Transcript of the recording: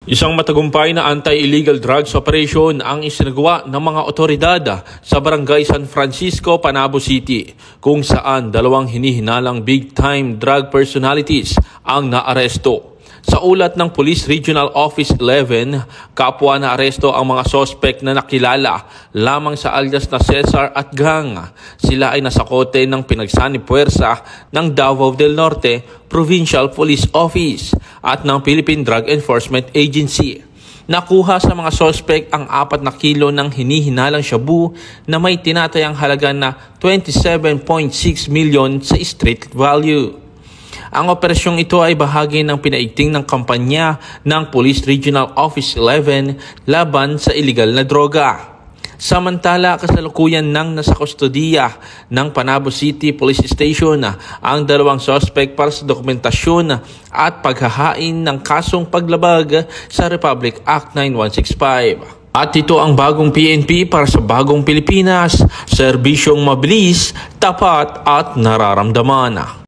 Isang matagumpay na anti-illegal drugs operation ang isinagawa ng mga otoridad sa Barangay San Francisco, Panabo City, kung saan dalawang hinihinalang big-time drug personalities ang naaresto. Sa ulat ng Police Regional Office 11, kapwa na aresto ang mga sospek na nakilala lamang sa alias na Cesar at Gang. Sila ay nasakote ng pinagsani-puwersa ng Davao del Norte Provincial Police Office at ng Philippine Drug Enforcement Agency. Nakuha sa mga sospek ang 4 na kilo ng hinihinalang shabu na may tinatayang halaga na 27.6 million sa street value. Ang operasyong ito ay bahagi ng pinaigting ng kampanya ng Police Regional Office 11 laban sa iligal na droga. Samantala, kasalukuyan nang nasa kustodiya ng Panabo City Police Station ang dalawang suspect para sa dokumentasyon at paghahain ng kasong paglabag sa Republic Act 9165. At ito ang bagong PNP para sa bagong Pilipinas, serbisyong mabilis, tapat at nararamdaman.